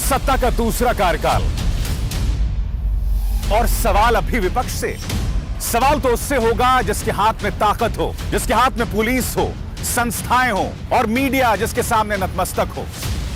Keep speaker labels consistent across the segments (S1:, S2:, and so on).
S1: सत्ता का दूसरा कार्यकाल। और सवाल अभी विपक्ष से। सवाल तो उससे होगा जिसके हाथ में ताकत हो, जिसके हाथ में पुलिस हो, संस्थाएं हो और मीडिया जिसके सामने नतमस्तक हो।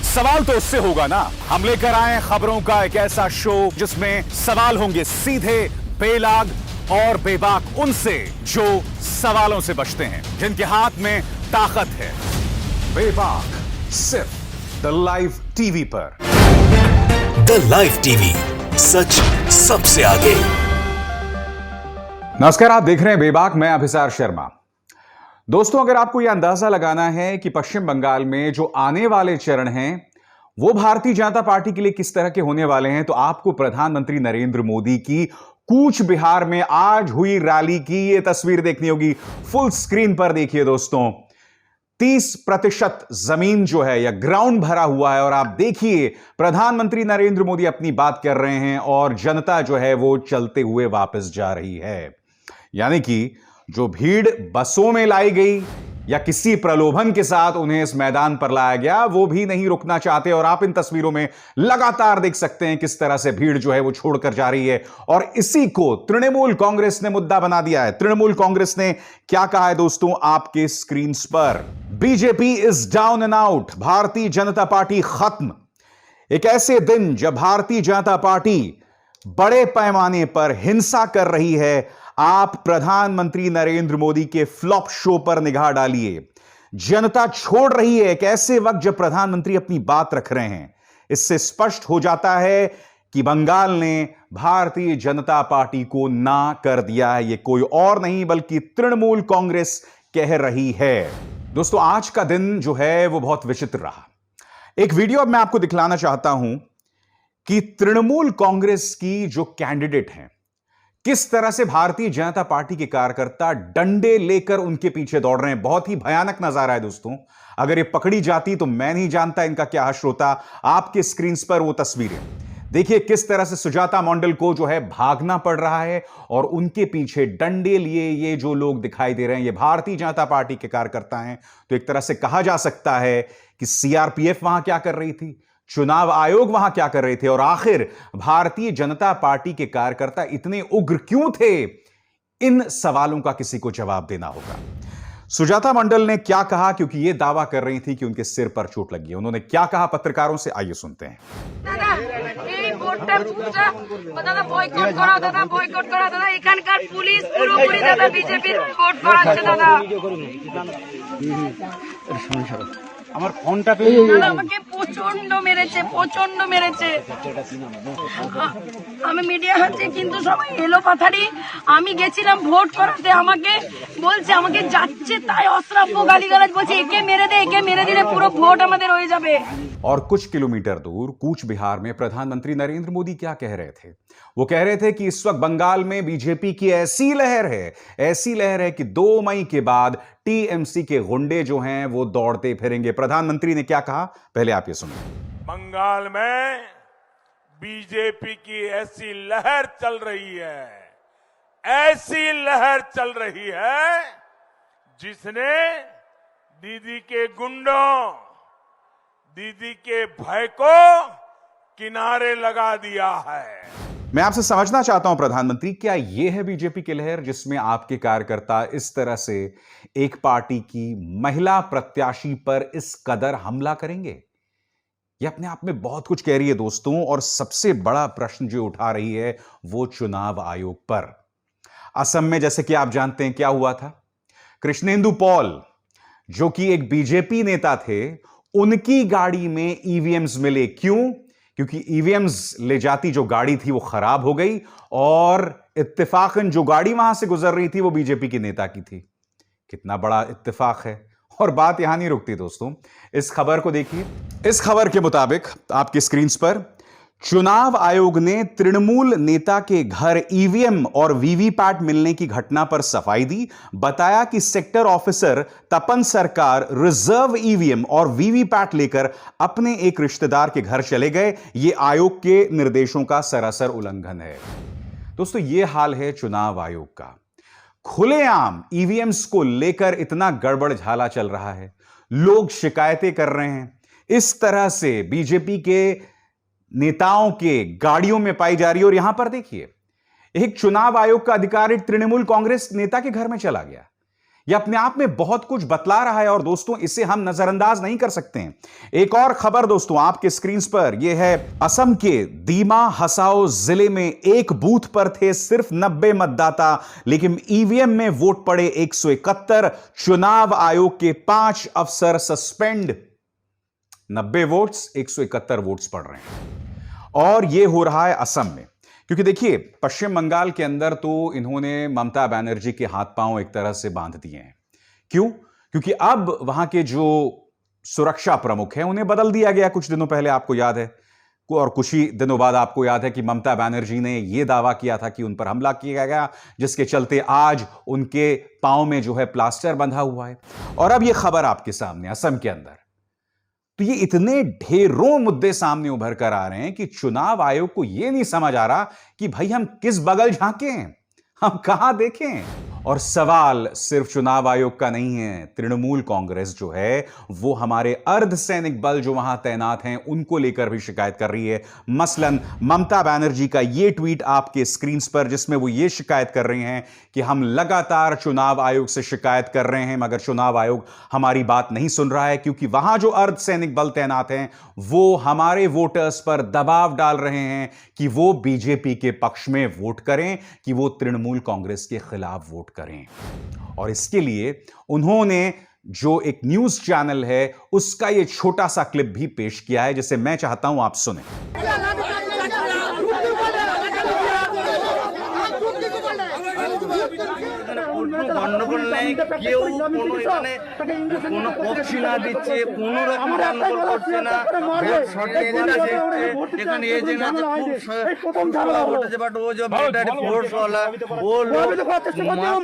S1: सवाल तो उससे होगा ना। हम लेकर आए खबरों का एक ऐसा शो जिसमें सवाल होंगे सीधे, बेलाग और बेबाक उनसे जो सवालों से बचते हैं, जिनके हाथ में ताकत है। बेबाक सिर्फ द लाइव टीवी पर।
S2: द लाइव टीवी, सच सबसे आगे।
S1: नमस्कार, आप देख रहे हैं बेबाक, मैं अभिसार शर्मा। दोस्तों, अगर आपको यह अंदाजा लगाना है कि पश्चिम बंगाल में जो आने वाले चरण हैं वो भारतीय जनता पार्टी के लिए किस तरह के होने वाले हैं, तो आपको प्रधानमंत्री नरेंद्र मोदी की कूच बिहार में आज हुई रैली की यह तस्वीर देखनी होगी। फुल स्क्रीन पर देखिए दोस्तों, 30% जमीन जो है या ग्राउंड भरा हुआ है और आप देखिए प्रधानमंत्री नरेंद्र मोदी अपनी बात कर रहे हैं और जनता जो है वो चलते हुए वापस जा रही है। यानी कि जो भीड़ बसों में लाई गई या किसी प्रलोभन के साथ उन्हें इस मैदान पर लाया गया, वो भी नहीं रुकना चाहते। और आप इन तस्वीरों में लगातार देख सकते हैं किस तरह से भीड़ जो है वो छोड़कर जा रही है। और इसी को तृणमूल कांग्रेस ने मुद्दा बना दिया है। तृणमूल कांग्रेस ने क्या कहा है दोस्तों, आपके स्क्रीन पर। BJP is down and out, Bharatiya Janata party खत्म। एक ऐसे दिन जब भारतीय जनता पार्टी बड़े पैमाने पर हिंसा कर रही है, आप प्रधानमंत्री नरेंद्र मोदी के फ्लॉप शो पर निगाह डालिए। जनता छोड़ रही है एक ऐसे वक्त जब प्रधानमंत्री अपनी बात रख रहे हैं। इससे स्पष्ट हो जाता है कि बंगाल ने भारतीय जनता पार्टी को ना कर दिया है। यह कोई और नहीं बल्कि तृणमूल कांग्रेस कह रही है। दोस्तों, आज का दिन जो है वो बहुत विचित्र रहा। एक वीडियो अब मैं आपको दिखलाना चाहता हूं कि तृणमूल कांग्रेस की जो कैंडिडेट हैं, किस तरह से भारतीय जनता पार्टी के कार्यकर्ता डंडे लेकर उनके पीछे दौड़ रहे हैं। बहुत ही भयानक नजारा है दोस्तों। अगर ये पकड़ी जाती तो मैं नहीं जानता इनका क्या हश्र होता। आपके स्क्रीन पर वो तस्वीरें देखिए, किस तरह से सुजाता मंडल को जो है भागना पड़ रहा है और उनके पीछे डंडे लिए ये जो लोग दिखाई दे रहे हैं, ये भारतीय जनता पार्टी के कार्यकर्ता हैं। तो एक तरह से कहा जा सकता है कि सीआरपीएफ वहां क्या कर रही थी, चुनाव आयोग वहां क्या कर रहे थे, और आखिर भारतीय जनता पार्टी के कार्यकर्ता इतने उग्र क्यों थे। इन सवालों का किसी को जवाब देना होगा। सुजाता मंडल ने क्या कहा, क्योंकि यह दावा कर रही थी कि उनके सिर पर चोट लगी है। उन्होंने क्या कहा पत्रकारों से, आइए सुनते हैं।
S3: দাদা বয়কট করা, দাদা বয়কট করা, দাদা এখানকার পুলিশ পুরোপুরি দাদা বিজেপির ভোট করাচ্ছে দাদা।
S4: আমার ফোনটা পেয়ে
S3: দাদা আমাকে প্রচন্ড মেরেছে, প্রচন্ড মেরেছে। আমি মিডিয়া আছে কিন্তু সবাই এলো পাথারি। আমি গেছিলাম ভোট করাতে, আমাকে বলছে, আমাকে যাচ্ছে তাই অশ্রাব্য গালিগালাজ বলছে, একে মেরে দে, একে মেরে দিলে পুরো ভোট আমাদের হয়ে যাবে।
S1: और कुछ किलोमीटर दूर कूच बिहार में प्रधानमंत्री नरेंद्र मोदी क्या कह रहे थे। वो कह रहे थे कि इस वक्त बंगाल में बीजेपी की ऐसी लहर है कि 2 मई के बाद टीएमसी के गुंडे जो हैं वो दौड़ते फिरेंगे। प्रधानमंत्री ने क्या कहा, पहले आप ये सुनिए।
S5: बंगाल में बीजेपी की ऐसी लहर चल रही है, ऐसी लहर चल रही है जिसने दीदी के गुंडों, दीदी के भय को किनारे लगा दिया है।
S1: मैं आपसे समझना चाहता हूं प्रधानमंत्री, क्या यह है बीजेपी की लहर जिसमें आपके कार्यकर्ता इस तरह से एक पार्टी की महिला प्रत्याशी पर इस कदर हमला करेंगे? यह अपने आप में बहुत कुछ कह रही है दोस्तों। और सबसे बड़ा प्रश्न जो उठा रही है वो चुनाव आयोग पर। असम में जैसे कि आप जानते हैं क्या हुआ था, कृष्णेंदु पॉल जो कि एक बीजेपी नेता थे, उनकी गाड़ी में ईवीएम्स मिले। क्यों? क्योंकि ईवीएम्स ले जाती जो गाड़ी थी वो खराब हो गई और इत्तेफाकन जो गाड़ी वहां से गुजर रही थी वो बीजेपी की नेता की थी। कितना बड़ा इत्तेफाक है। और बात यहां नहीं रुकती दोस्तों, इस खबर को देखिए। इस खबर के मुताबिक आपकी स्क्रीन पर, चुनाव आयोग ने तृणमूल नेता के घर ईवीएम और वीवीपैट मिलने की घटना पर सफाई दी। बताया कि सेक्टर ऑफिसर तपन सरकार रिजर्व ईवीएम और वीवीपैट लेकर अपने एक रिश्तेदार के घर चले गए। यह आयोग के निर्देशों का सरासर उल्लंघन है। दोस्तों, यह हाल है चुनाव आयोग का। खुलेआम ईवीएम्स को लेकर इतना गड़बड़ झाला चल रहा है, लोग शिकायतें कर रहे हैं। इस तरह से बीजेपी के नेताओं के गाड़ियों में पाई जा रही है। और यहां पर देखिए, एक चुनाव आयोग का अधिकारी तृणमूल कांग्रेस नेता के घर में चला गया। यह अपने आप में बहुत कुछ बतला रहा है और दोस्तों इसे हम नजरअंदाज नहीं कर सकते हैं। एक और खबर दोस्तों आपके स्क्रीन पर, यह है असम के दीमा हसाओ जिले में एक बूथ पर थे सिर्फ 90 मतदाता, लेकिन ईवीएम में वोट पड़े 171। चुनाव आयोग के 5 अफसर सस्पेंड। 90 वोट्स, 171 वोट्स पड़ रहे हैं। और यह हो रहा है असम में, क्योंकि देखिए पश्चिम बंगाल के अंदर तो इन्होंने ममता बनर्जी के हाथ पांव एक तरह से बांध दिए हैं। क्यों? क्योंकि अब वहां के जो सुरक्षा प्रमुख हैं उन्हें बदल दिया गया कुछ दिनों पहले, आपको याद है। और कुछ ही दिनों बाद आपको याद है कि ममता बनर्जी ने यह दावा किया था कि उन पर हमला किया गया, जिसके चलते आज उनके पांव में जो है प्लास्टर बंधा हुआ है। और अब यह खबर आपके सामने असम के अंदर, तो ये इतने ढेरों मुद्दे सामने उभर कर आ रहे हैं कि चुनाव आयोग को यह नहीं समझ आ रहा कि भाई हम किस बगल झांकें, हम कहां देखें। और सवाल सिर्फ चुनाव आयोग का नहीं है, तृणमूल कांग्रेस जो है वो हमारे अर्धसैनिक बल जो वहां तैनात हैं उनको लेकर भी शिकायत कर रही है। मसलन ममता बनर्जी का यह ट्वीट आपके स्क्रीन पर, जिसमें वो ये शिकायत कर रही हैं कि हम लगातार चुनाव आयोग से शिकायत कर रहे हैं मगर चुनाव आयोग हमारी बात नहीं सुन रहा है, क्योंकि वहां जो अर्धसैनिक बल तैनात हैं वो हमारे वोटर्स पर दबाव डाल रहे हैं कि वो बीजेपी के पक्ष में वोट करें, कि वो तृणमूल कांग्रेस के खिलाफ वोट करें। और इसके लिए उन्होंने जो एक न्यूज चैनल है उसका यह छोटा सा क्लिप भी पेश किया है, जिसे मैं चाहता हूं आप सुनें।
S4: গন্ডগোল নেই, কেউ কোনো এখানে কোনো পক্ষী না দিচ্ছে, কোনো রকম গন্ডগোল করছে না, ভোট সঠিক এজেন্ট এসছে, এখানে এজেন্ট আছে খুব সুস্থভাবে ঘটেছে, বাট ও যে মিলিটারি ফোর্স वाला ও লোক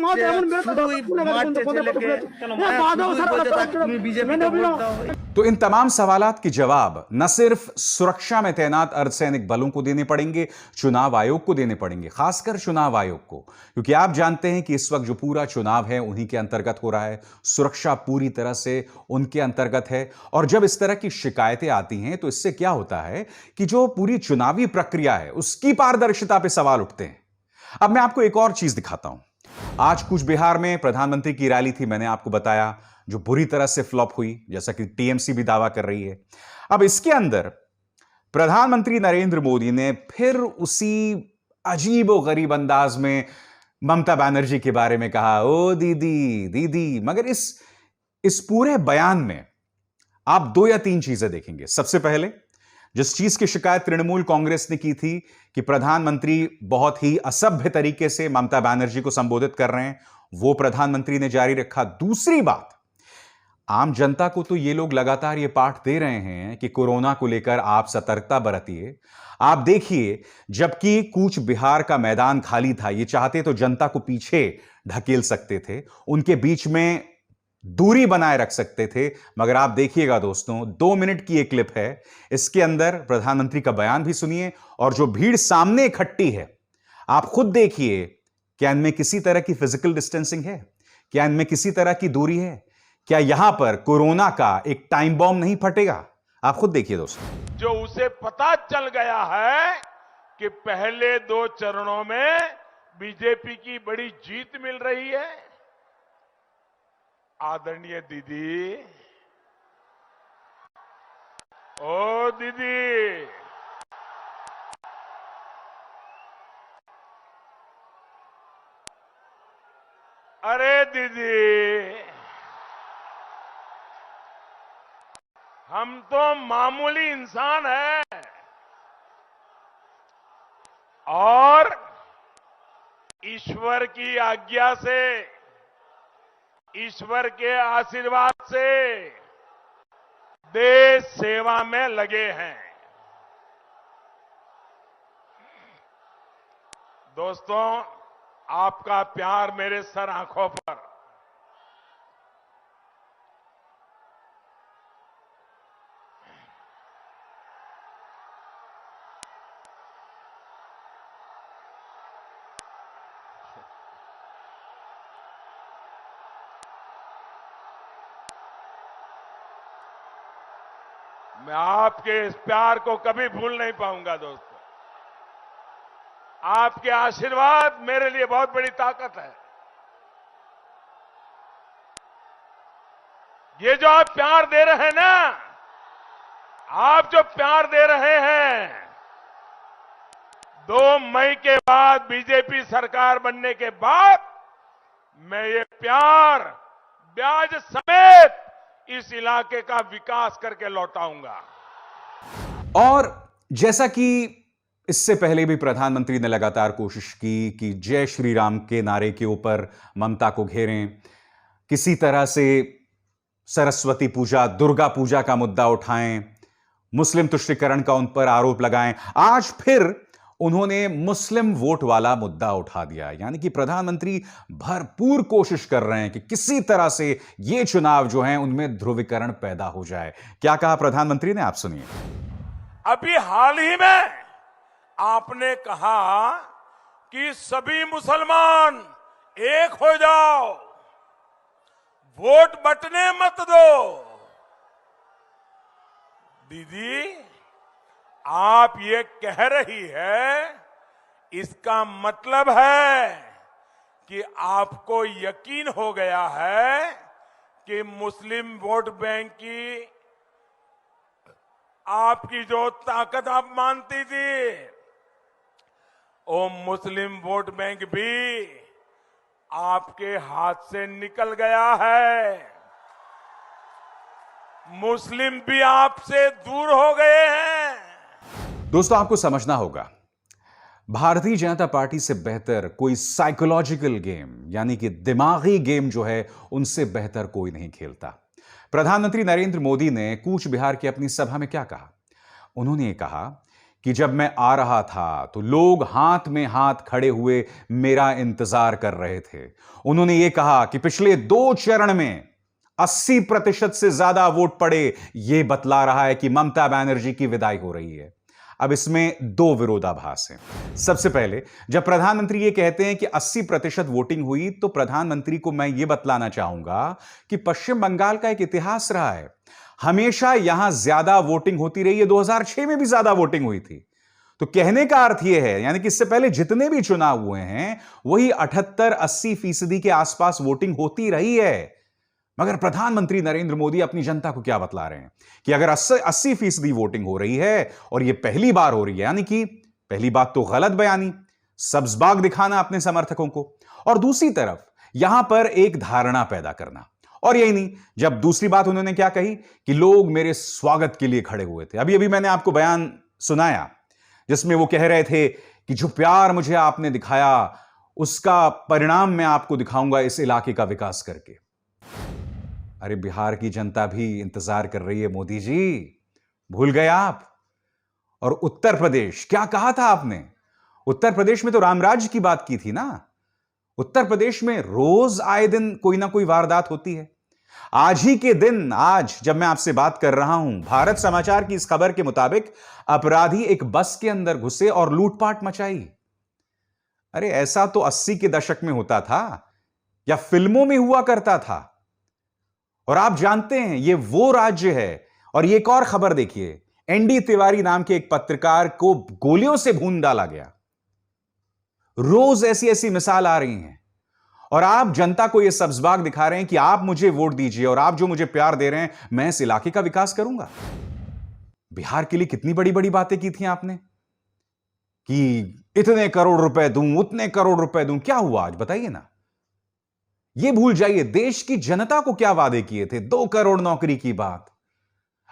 S4: মারছে, শুধুই মারছে ছেলেকে, শুধুই বলছে তাকে তুমি বিজেপিতে ভোট দাও।
S1: तो इन तमाम सवालात के जवाब न सिर्फ सुरक्षा में तैनात अर्धसैनिक बलों को देने पड़ेंगे, चुनाव आयोग को देने पड़ेंगे, खासकर चुनाव आयोग को, क्योंकि आप जानते हैं कि इस वक्त जो पूरा चुनाव है उन्हीं के अंतर्गत हो रहा है, सुरक्षा पूरी तरह से उनके अंतर्गत है। और जब इस तरह की शिकायतें आती हैं तो इससे क्या होता है कि जो पूरी चुनावी प्रक्रिया है उसकी पारदर्शिता पर सवाल उठते हैं। अब मैं आपको एक और चीज दिखाता हूं। आज कूच बिहार में प्रधानमंत्री की रैली थी, मैंने आपको बताया, जो बुरी तरह से फ्लॉप हुई, जैसा कि टीएमसी भी दावा कर रही है। अब इसके अंदर प्रधानमंत्री नरेंद्र मोदी ने फिर उसी अजीब और गरीब अंदाज में ममता बनर्जी के बारे में कहा, ओ दीदी दीदी। मगर इस पूरे बयान में आप 2 या 3 चीजें देखेंगे। सबसे पहले, जिस चीज की शिकायत तृणमूल कांग्रेस ने की थी कि प्रधानमंत्री बहुत ही असभ्य तरीके से ममता बनर्जी को संबोधित कर रहे हैं, वो प्रधानमंत्री ने जारी रखा। दूसरी बात, आम जनता को तो ये लोग लगातार ये पाठ दे रहे हैं कि कोरोना को लेकर आप सतर्कता बरतिए। आप देखिए, जबकि कूच बिहार का मैदान खाली था, ये चाहते तो जनता को पीछे ढकेल सकते थे, उनके बीच में दूरी बनाए रख सकते थे। मगर आप देखिएगा दोस्तों, 2 मिनट की एक क्लिप है, इसके अंदर प्रधानमंत्री का बयान भी सुनिए और जो भीड़ सामने इकट्ठी है आप खुद देखिए, क्या इनमें किसी तरह की फिजिकल डिस्टेंसिंग है? क्या इनमें किसी तरह की दूरी है? क्या यहां पर कोरोना का एक टाइम बॉम्ब नहीं फटेगा? आप खुद देखिए दोस्तों।
S5: जो उसे पता चल गया है कि पहले 2 चरणों में बीजेपी की बड़ी जीत मिल रही है। आदरणीय दीदी, ओ दीदी, अरे दीदी, हम तो मामूली इंसान हैं और ईश्वर की आज्ञा से, ईश्वर के आशीर्वाद से देश सेवा में लगे हैं। दोस्तों, आपका प्यार मेरे सर आंखों पर, मैं आपके इस प्यार को कभी भूल नहीं पाऊंगा दोस्तों। आपके आशीर्वाद मेरे लिए बहुत बड़ी ताकत है। ये जो आप प्यार दे रहे हैं ना, आप जो प्यार दे रहे हैं, 2 मई के बाद बीजेपी सरकार बनने के बाद मैं ये प्यार ब्याज समेत इस इलाके का विकास करके लौटाऊंगा।
S1: और जैसा कि इससे पहले भी प्रधानमंत्री ने लगातार कोशिश की कि जय श्री राम के नारे के ऊपर ममता को घेरें, किसी तरह से सरस्वती पूजा, दुर्गा पूजा का मुद्दा उठाएं, मुस्लिम तुष्टीकरण का उन पर आरोप लगाएं। आज फिर उन्होंने मुस्लिम वोट वाला मुद्दा उठा दिया। यानी कि प्रधानमंत्री भरपूर कोशिश कर रहे हैं कि किसी तरह से ये चुनाव जो हैं उनमें ध्रुवीकरण पैदा हो जाए। क्या कहा प्रधानमंत्री ने, आप सुनिए।
S5: अभी हाल ही में आपने कहा कि सभी मुसलमान एक हो जाओ, वोट बंटने मत दो। दीदी, आप ये कह रही है, इसका मतलब है कि आपको यकीन हो गया है कि मुस्लिम वोट बैंक की आपकी जो ताकत आप मानती थी, वो मुस्लिम वोट बैंक भी आपके हाथ से निकल गया है। मुस्लिम भी आपसे दूर हो गए हैं।
S1: दोस्तों, आपको समझना होगा, भारतीय जनता पार्टी से बेहतर कोई साइकोलॉजिकल गेम यानी कि दिमागी गेम जो है उनसे बेहतर कोई नहीं खेलता। प्रधानमंत्री नरेंद्र मोदी ने कूच बिहार की अपनी सभा में क्या कहा? उन्होंने ये कहा कि जब मैं आ रहा था तो लोग हाथ में हाथ खड़े हुए मेरा इंतजार कर रहे थे। उन्होंने ये कहा कि पिछले 2 चरण में 80% से ज्यादा वोट पड़े। यह बतला रहा है कि ममता बनर्जी की विदाई हो रही है। अब इसमें 2 विरोधाभास हैं। सबसे पहले, जब प्रधानमंत्री ये कहते हैं कि 80% वोटिंग हुई, तो प्रधानमंत्री को मैं ये बतलाना चाहूंगा कि पश्चिम बंगाल का एक इतिहास रहा है। हमेशा यहां ज्यादा वोटिंग होती रही है। 2006 में भी ज्यादा वोटिंग हुई थी। तो कहने का अर्थ यह है, यानी कि इससे पहले जितने भी चुनाव हुए हैं वही 78-80% के आसपास वोटिंग होती रही है। मगर प्रधानमंत्री नरेंद्र मोदी अपनी जनता को क्या बतला रहे हैं कि अगर 80% वोटिंग हो रही है और यह पहली बार हो रही है, यानी कि पहली बात तो गलत बयानी, सब्जबाग दिखाना अपने समर्थकों को, और दूसरी तरफ यहां पर एक धारणा पैदा करना। और यही नहीं, जब दूसरी बात उन्होंने क्या कही कि लोग मेरे स्वागत के लिए खड़े हुए थे। अभी अभी मैंने आपको बयान सुनाया जिसमें वो कह रहे थे कि जो प्यार मुझे आपने दिखाया उसका परिणाम मैं आपको दिखाऊंगा इस इलाके का विकास करके। अरे, बिहार की जनता भी इंतजार कर रही है मोदी जी, भूल गए आप? और उत्तर प्रदेश, क्या कहा था आपने? उत्तर प्रदेश में तो रामराज्य की बात की थी ना। उत्तर प्रदेश में रोज आए दिन कोई ना कोई वारदात होती है। आज ही के दिन, आज जब मैं आपसे बात कर रहा हूं, भारत समाचार की इस खबर के मुताबिक अपराधी एक बस के अंदर घुसे और लूटपाट मचाई। अरे, ऐसा तो 80 के दशक में होता था या फिल्मों में हुआ करता था। और आप जानते हैं ये वो राज्य है। और ये एक और खबर देखिए, एनडी तिवारी नाम के एक पत्रकार को गोलियों से भून डाला गया। रोज ऐसी ऐसी मिसाल आ रही हैं और आप जनता को यह सब्जबाग दिखा रहे हैं कि आप मुझे वोट दीजिए और आप जो मुझे प्यार दे रहे हैं मैं इस इलाके का विकास करूंगा। बिहार के लिए कितनी बड़ी बड़ी बातें की थी आपने कि इतने करोड़ रुपए दूं, उतने करोड़ रुपए दूं। क्या हुआ आज बताइए ना। यह भूल जाइए देश की जनता को क्या वादे किए थे। 2 करोड़ नौकरी की बात।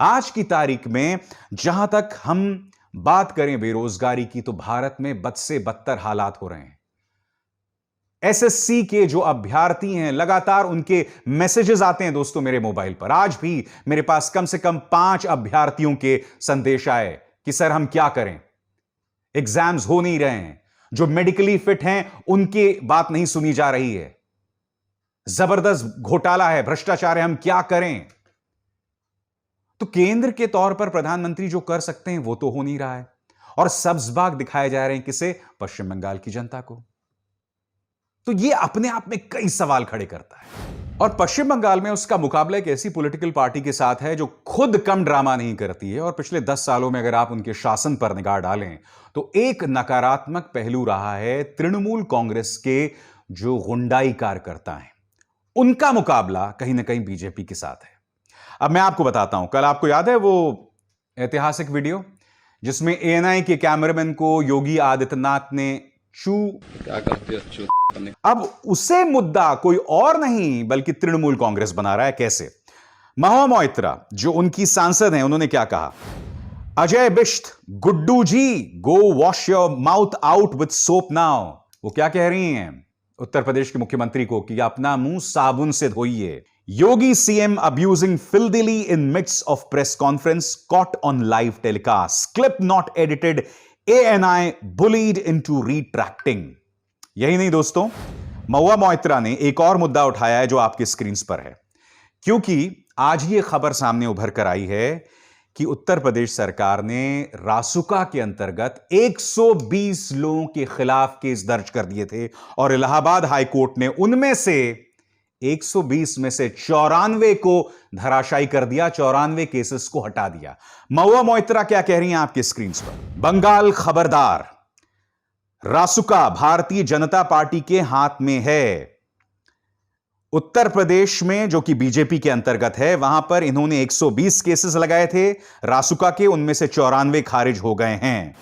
S1: आज की तारीख में जहां तक हम बात करें बेरोजगारी की, तो भारत में बद से बदतर हालात हो रहे हैं। एसएससी के जो अभ्यर्थी हैं, लगातार उनके मैसेजेस आते हैं दोस्तों मेरे मोबाइल पर। आज भी मेरे पास कम से कम 5 अभ्यर्थियों के संदेश आए कि सर हम क्या करें, एग्जाम्स हो नहीं रहे हैं, जो मेडिकली फिट हैं उनकी बात नहीं सुनी जा रही है, जबरदस्त घोटाला है, भ्रष्टाचार है, हम क्या करें। तो केंद्र के तौर पर प्रधानमंत्री जो कर सकते हैं वो तो हो नहीं रहा है और सब्जबाग दिखाए जा रहे हैं किसे? पश्चिम बंगाल की जनता को। तो ये अपने आप में कई सवाल खड़े करता है। और पश्चिम बंगाल में उसका मुकाबला एक ऐसी पॉलिटिकल पार्टी के साथ है जो खुद कम ड्रामा नहीं करती है। और पिछले 10 सालों में अगर आप उनके शासन पर निगाह डालें तो एक नकारात्मक पहलू रहा है तृणमूल कांग्रेस के जो गुंडाई कार्यकर्ता हैं, उनका मुकाबला कहीं ना कहीं बीजेपी के साथ है। अब मैं आपको बताता हूं, कल आपको याद है वो ऐतिहासिक वीडियो जिसमें एएनआई के कैमरामैन को योगी आदित्यनाथ ने क्या करते हो? अब उसे मुद्दा कोई और नहीं बल्कि तृणमूल कांग्रेस बना रहा है। कैसे? महुआ मोइत्रा जो उनकी सांसद हैं, उन्होंने क्या कहा? Ajay Bisht, Guddu ji, go wash your mouth out with soap now. वो क्या कह रही हैं उत्तर प्रदेश के मुख्यमंत्री को कि अपना मुंह साबुन से धोइए। Yogi CM abusing filthily in midst of press conference caught on live telecast, clip not edited, ANI bullied into retracting. यही नहीं दोस्तों, महुआ मोइत्रा ने एक और मुद्दा उठाया है जो आपकी स्क्रीन पर है, क्योंकि आज ये खबर सामने उभर कर आई है कि उत्तर प्रदेश सरकार ने रासुका के अंतर्गत 120 लोगों के खिलाफ केस दर्ज कर दिए थे और इलाहाबाद हाई कोर्ट ने उनमें से 120 में से 94 को धराशायी कर दिया, 94 केसेस को हटा दिया। महुआ मोइत्रा क्या कह रही हैं आपकी स्क्रीन पर? बंगाल खबरदार, रासुका भारतीय जनता पार्टी के हाथ में है। उत्तर प्रदेश में जो कि बीजेपी के अंतर्गत है, वहां पर इन्होंने 120 केसेस लगाए थे रासुका के, उनमें से 94 खारिज हो गए हैं।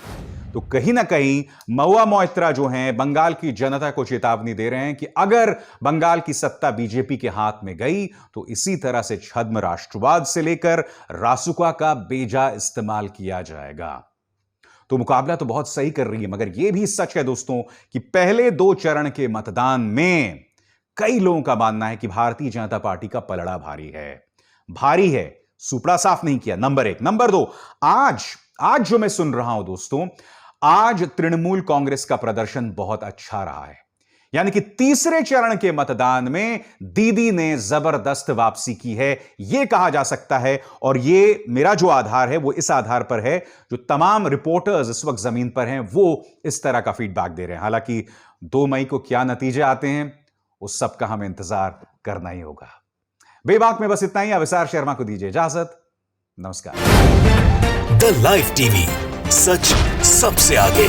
S1: तो कहीं ना कहीं महुआ मोइत्रा जो हैं बंगाल की जनता को चेतावनी दे रहे हैं कि अगर बंगाल की सत्ता बीजेपी के हाथ में गई तो इसी तरह से छद्म राष्ट्रवाद से लेकर रासुका का बेजा इस्तेमाल किया जाएगा। तो मुकाबला तो बहुत सही कर रही है, मगर यह भी सच है दोस्तों कि पहले 2 चरण के मतदान में कई लोगों का मानना है कि भारतीय जनता पार्टी का पलड़ा भारी है, सुपड़ा साफ नहीं किया, नंबर 1। नंबर 2, आज जो मैं सुन रहा हूं दोस्तों, आज तृणमूल कांग्रेस का प्रदर्शन बहुत अच्छा रहा है। यानी कि तीसरे चरण के मतदान में दीदी ने जबरदस्त वापसी की है, यह कहा जा सकता है। और यह मेरा जो आधार है वो इस आधार पर है, जो तमाम रिपोर्टर्स इस वक्त जमीन पर हैं वो इस तरह का फीडबैक दे रहे हैं। हालांकि 2 मई को क्या नतीजे आते हैं उस सब का हमें इंतजार करना ही होगा। बेबाक में बस इतना ही। अभिसार शर्मा को दीजिए इजाजत। नमस्कार।
S2: द लाइव टीवी, सच सबसे आगे।